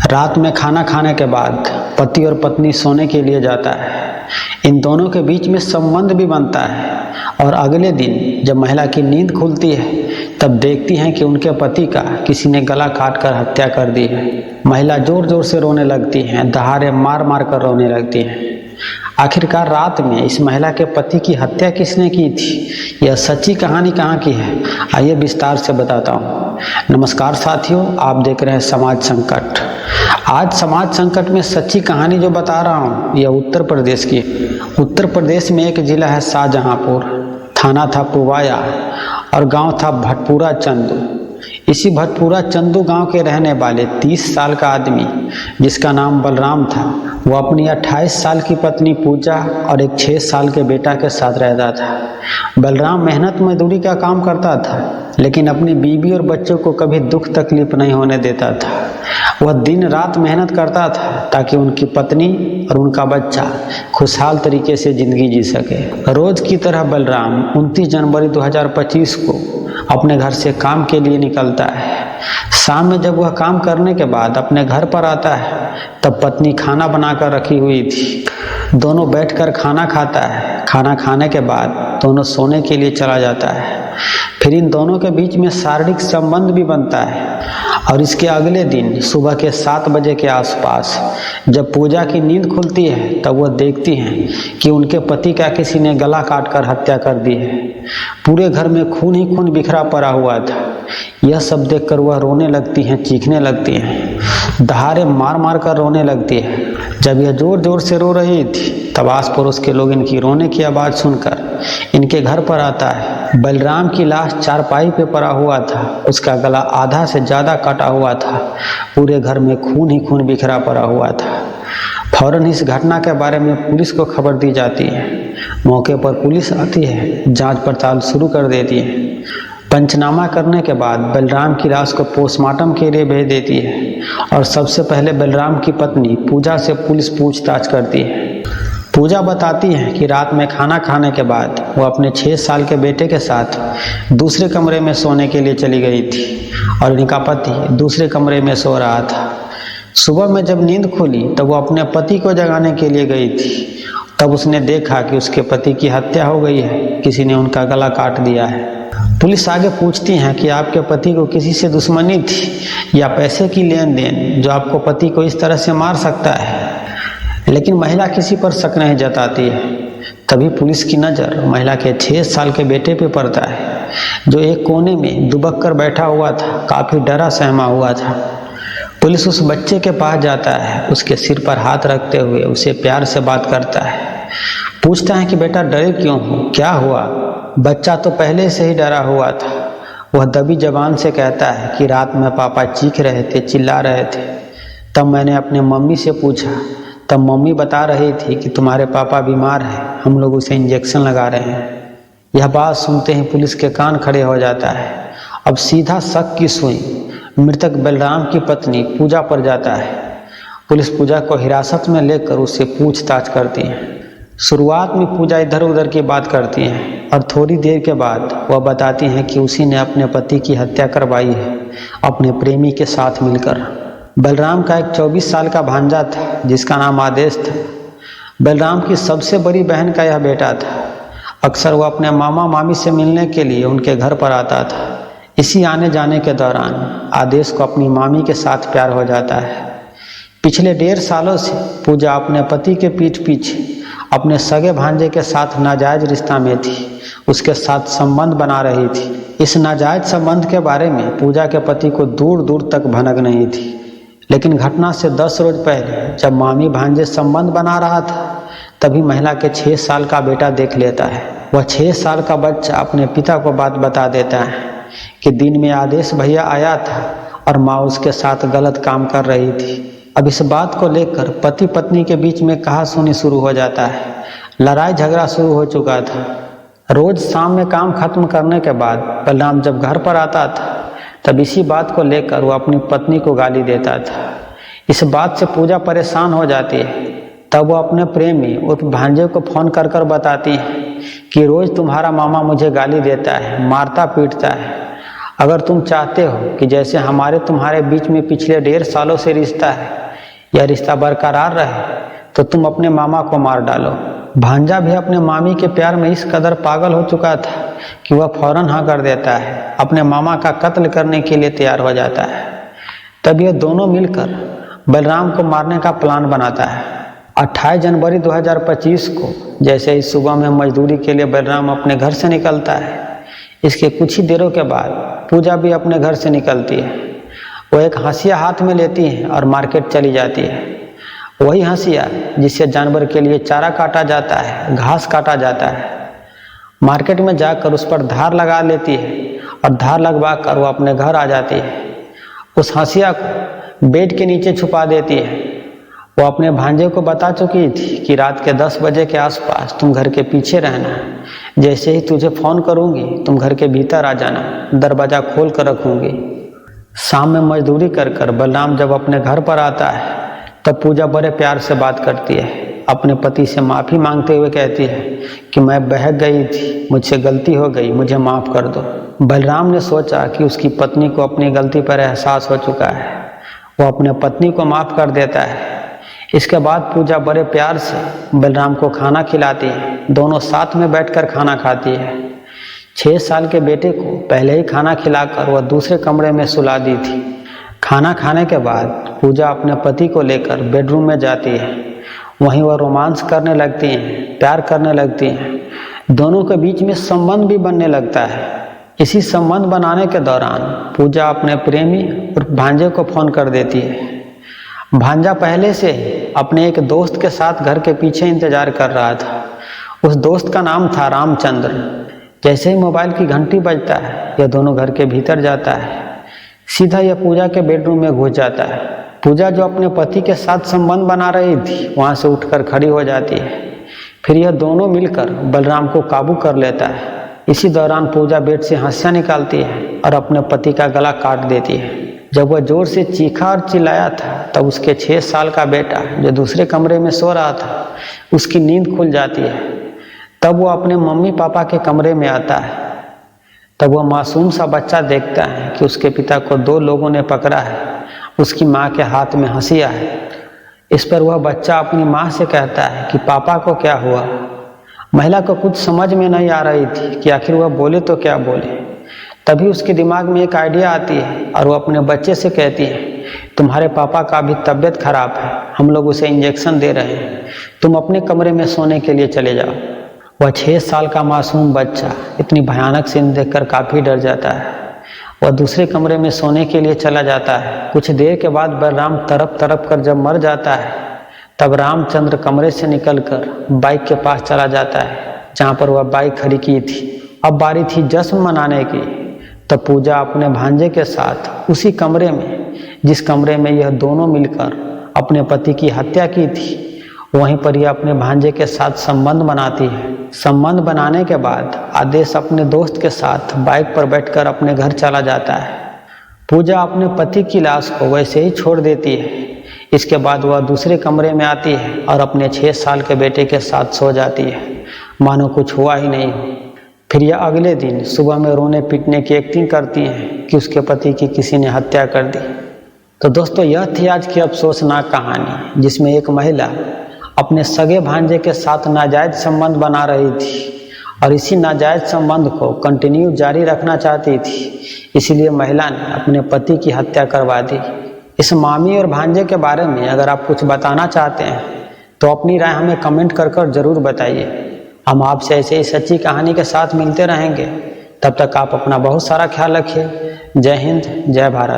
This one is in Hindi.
रात में खाना खाने के बाद पति और पत्नी सोने के लिए जाता है। इन दोनों के बीच में संबंध भी बनता है और अगले दिन जब महिला की नींद खुलती है तब देखती हैं कि उनके पति का किसी ने गला काट कर हत्या कर दी है। महिला जोर जोर से रोने लगती हैं, दहाड़े मार मार कर रोने लगती हैं। आखिरकार रात में इस महिला के पति की हत्या किसने की थी? यह सच्ची कहानी कहाँ की है? आइए विस्तार से बताता हूँ। नमस्कार साथियों, आप देख रहे हैं समाज संकट। आज समाज संकट में सच्ची कहानी जो बता रहा हूँ यह उत्तर प्रदेश की। उत्तर प्रदेश में एक जिला है शाहजहांपुर, थाना था पुवाया और गांव था भटपूरा चंदू। इसी भटपूरा चंदू गांव के रहने वाले 30 साल का आदमी जिसका नाम बलराम था, वो अपनी 28 साल की पत्नी पूजा और एक 6 साल के बेटा के साथ रहता था। बलराम मेहनत मजदूरी का काम करता था, लेकिन अपनी बीवी और बच्चों को कभी दुख तकलीफ नहीं होने देता था। वह दिन रात मेहनत करता था ताकि उनकी पत्नी और उनका बच्चा खुशहाल तरीके से जिंदगी जी सके। रोज की तरह बलराम 29 जनवरी 2025 को अपने घर से काम के लिए निकलता है। शाम में जब वह काम करने के बाद अपने घर पर आता है तब पत्नी खाना बनाकर रखी हुई थी। दोनों बैठकर खाना खाता है। खाना खाने के बाद दोनों सोने के लिए चला जाता है। फिर इन दोनों के बीच में शारीरिक संबंध भी बनता है और इसके अगले दिन सुबह के 7 बजे के आसपास जब पूजा की नींद खुलती है तब वह देखती हैं कि उनके पति का किसी ने गला काटकर हत्या कर दी है। पूरे घर में खून ही खून बिखरा पड़ा हुआ था। यह सब देखकर वह रोने लगती हैं, चीखने लगती हैं, दहाड़े मार मार कर रोने लगती है। जब यह जोर जोर से रो रही थी तब आस पड़ोस के लोग इनकी रोने की आवाज़ सुनकर इनके घर पर आता है। बलराम की लाश चारपाई पे पड़ा हुआ था, उसका गला आधा से ज़्यादा कटा हुआ था। पूरे घर में खून ही खून बिखरा पड़ा हुआ था। फौरन इस घटना के बारे में पुलिस को खबर दी जाती है। मौके पर पुलिस आती है, जांच पड़ताल शुरू कर देती है। पंचनामा करने के बाद बलराम की लाश को पोस्टमार्टम के लिए भेज देती है और सबसे पहले बलराम की पत्नी पूजा से पुलिस पूछताछ करती है। पूजा बताती है कि रात में खाना खाने के बाद वो अपने 6 साल के बेटे के साथ दूसरे कमरे में सोने के लिए चली गई थी और इनका पति दूसरे कमरे में सो रहा था। सुबह में जब नींद खुली तब वो अपने पति को जगाने के लिए गई थी। तब उसने देखा कि उसके पति की हत्या हो गई है, किसी ने उनका गला काट दिया है। पुलिस आगे पूछती हैं कि आपके पति को किसी से दुश्मनी थी या पैसे की लेन देन जो आपको पति को इस तरह से मार सकता है, लेकिन महिला किसी पर शक नहीं जताती है। तभी पुलिस की नज़र महिला के 6 साल के बेटे पे पड़ता है जो एक कोने में दुबक कर बैठा हुआ था, काफ़ी डरा सहमा हुआ था। पुलिस उस बच्चे के पास जाता है, उसके सिर पर हाथ रखते हुए उसे प्यार से बात करता है। पूछता है कि बेटा डरे क्यों हो, क्या हुआ? बच्चा तो पहले से ही डरा हुआ था। वह दबी जबान से कहता है कि रात में पापा चीख रहे थे, चिल्ला रहे थे। तब मैंने अपने मम्मी से पूछा, तब मम्मी बता रही थी कि तुम्हारे पापा बीमार हैं, हम लोग उसे इंजेक्शन लगा रहे हैं। यह बात सुनते ही पुलिस के कान खड़े हो जाता है। अब सीधा शक की सुई मृतक बलराम की पत्नी पूजा पर जाता है। पुलिस पूजा को हिरासत में लेकर उससे पूछताछ करती है। शुरुआत में पूजा इधर उधर की बात करती हैं और थोड़ी देर के बाद वह बताती हैं कि उसी ने अपने पति की हत्या करवाई है अपने प्रेमी के साथ मिलकर। बलराम का एक 24 साल का भांजा था जिसका नाम आदेश था। बलराम की सबसे बड़ी बहन का यह बेटा था। अक्सर वह अपने मामा मामी से मिलने के लिए उनके घर पर आता था। इसी आने जाने के दौरान आदेश को अपनी मामी के साथ प्यार हो जाता है। पिछले 1.5 सालों से पूजा अपने पति के पीठ पीछे अपने सगे भांजे के साथ नाजायज रिश्ता में थी, उसके साथ संबंध बना रही थी। इस नाजायज संबंध के बारे में पूजा के पति को दूर दूर तक भनक नहीं थी, लेकिन घटना से 10 रोज पहले जब मामी भांजे संबंध बना रहा था तभी महिला के 6 साल का बेटा देख लेता है। वह 6 साल का बच्चा अपने पिता को बात बता देता है कि दिन में आदेश भैया आया था और माँ उसके साथ गलत काम कर रही थी। अब इस बात को लेकर पति पत्नी के बीच में कहासुनी शुरू हो जाता है। लड़ाई झगड़ा शुरू हो चुका था। रोज शाम में काम खत्म करने के बाद बलराम जब घर पर आता था तब इसी बात को लेकर वो अपनी पत्नी को गाली देता था। इस बात से पूजा परेशान हो जाती है। तब वो अपने प्रेमी उस भांजे को फ़ोन कर कर बताती है कि रोज़ तुम्हारा मामा मुझे गाली देता है, मारता पीटता है अगर तुम चाहते हो कि जैसे हमारे तुम्हारे बीच में पिछले 1.5 सालों से रिश्ता है, यह रिश्ता बरकरार रहे, तो तुम अपने मामा को मार डालो। भांजा भी अपने मामी के प्यार में इस कदर पागल हो चुका था कि वह फौरन हाँ कर देता है, अपने मामा का कत्ल करने के लिए तैयार हो जाता है। तब यह दोनों मिलकर बलराम को मारने का प्लान बनाता है। 28 जनवरी 2025 को जैसे ही सुबह में मजदूरी के लिए बलराम अपने घर से निकलता है, इसके कुछ ही देरों के बाद पूजा भी अपने घर से निकलती है। वो एक हंसिया हाथ में लेती है और मार्केट चली जाती है। वही हंसिया जिससे जानवर के लिए चारा काटा जाता है, घास काटा जाता है। मार्केट में जाकर उस पर धार लगा लेती है और धार लगवा कर वो अपने घर आ जाती है। उस हंसिया को बेड के नीचे छुपा देती है। वो अपने भांजे को बता चुकी थी कि रात के 10 बजे के आसपास तुम घर के पीछे रहना। जैसे ही तुझे फ़ोन करूँगी तुम घर के भीतर आ जाना, दरवाज़ा खोल कर रखूँगी। शाम में मजदूरी कर कर बलराम जब अपने घर पर आता है तब पूजा बड़े प्यार से बात करती है। अपने पति से माफ़ी मांगते हुए कहती है कि मैं बहक गई थी, मुझसे गलती हो गई, मुझे माफ़ कर दो। बलराम ने सोचा कि उसकी पत्नी को अपनी गलती पर एहसास हो चुका है। वो अपने पत्नी को माफ़ कर देता है। इसके बाद पूजा बड़े प्यार से बलराम को खाना खिलाती है। दोनों साथ में बैठकर खाना खाती है। 6 साल के बेटे को पहले ही खाना खिलाकर वह दूसरे कमरे में सुला दी थी। खाना खाने के बाद पूजा अपने पति को लेकर बेडरूम में जाती है। वहीं वह रोमांस करने लगती हैं, प्यार करने लगती हैं। दोनों के बीच में संबंध भी बनने लगता है। इसी संबंध बनाने के दौरान पूजा अपने प्रेमी और भांजे को फ़ोन कर देती है। भांजा पहले से अपने एक दोस्त के साथ घर के पीछे इंतजार कर रहा था। उस दोस्त का नाम था रामचंद्र। जैसे ही मोबाइल की घंटी बजता है, यह दोनों घर के भीतर जाता है। सीधा यह पूजा के बेडरूम में घुस जाता है। पूजा जो अपने पति के साथ संबंध बना रही थी, वहाँ से उठकर खड़ी हो जाती है। फिर यह दोनों मिलकर बलराम को काबू कर लेता है। इसी दौरान पूजा बेड से हंसिया निकालती है और अपने पति का गला काट देती है। जब वह जोर से चीखा और चिल्लाया था तब उसके 6 साल का बेटा जो दूसरे कमरे में सो रहा था, उसकी नींद खुल जाती है। तब वो अपने मम्मी पापा के कमरे में आता है। तब वह मासूम सा बच्चा देखता है कि उसके पिता को 2 लोगों ने पकड़ा है। उसकी माँ के हाथ में हंसिया है। इस पर वह बच्चा अपनी माँ से कहता है कि पापा को क्या हुआ। महिला को कुछ समझ में नहीं आ रही थी कि आखिर वह बोले तो क्या बोले। तभी उसके दिमाग में एक आइडिया आती है और वो अपने बच्चे से कहती है, तुम्हारे पापा का अभी तबीयत खराब है, हम लोग उसे इंजेक्शन दे रहे हैं, तुम अपने कमरे में सोने के लिए चले जाओ। वह 6 साल का मासूम बच्चा इतनी भयानक सीन देखकर काफ़ी डर जाता है। वह दूसरे कमरे में सोने के लिए चला जाता है। कुछ देर के बाद बलराम तड़प तड़प कर जब मर जाता है, तब रामचंद्र कमरे से निकलकर बाइक के पास चला जाता है जहाँ पर वह बाइक खड़ी की थी। अब बारी थी जश्न मनाने की। तब पूजा अपने भांजे के साथ उसी कमरे में, जिस कमरे में यह दोनों मिलकर अपने पति की हत्या की थी, वहीं पर यह अपने भांजे के साथ संबंध बनाती है। संबंध बनाने के बाद आदेश अपने दोस्त के साथ बाइक पर बैठकर अपने घर चला जाता है। पूजा अपने पति की लाश को वैसे ही छोड़ देती है। इसके बाद वह दूसरे कमरे में आती है और अपने 6 साल के बेटे के साथ सो जाती है, मानो कुछ हुआ ही नहीं हो। फिर यह अगले दिन सुबह में रोने पीटने की एक्टिंग करती हैं कि उसके पति की किसी ने हत्या कर दी। तो दोस्तों, यह थी आज की अफसोसनाक कहानी, जिसमें एक महिला अपने सगे भांजे के साथ नाजायज संबंध बना रही थी और इसी नाजायज संबंध को कंटिन्यू जारी रखना चाहती थी। इसीलिए महिला ने अपने पति की हत्या करवा दी। इस मामी और भांजे के बारे में अगर आप कुछ बताना चाहते हैं तो अपनी राय हमें कमेंट कर जरूर बताइए। हम आपसे ऐसे ही सच्ची कहानी के साथ मिलते रहेंगे। तब तक आप अपना बहुत सारा ख्याल रखिए। जय हिंद, जय भारत।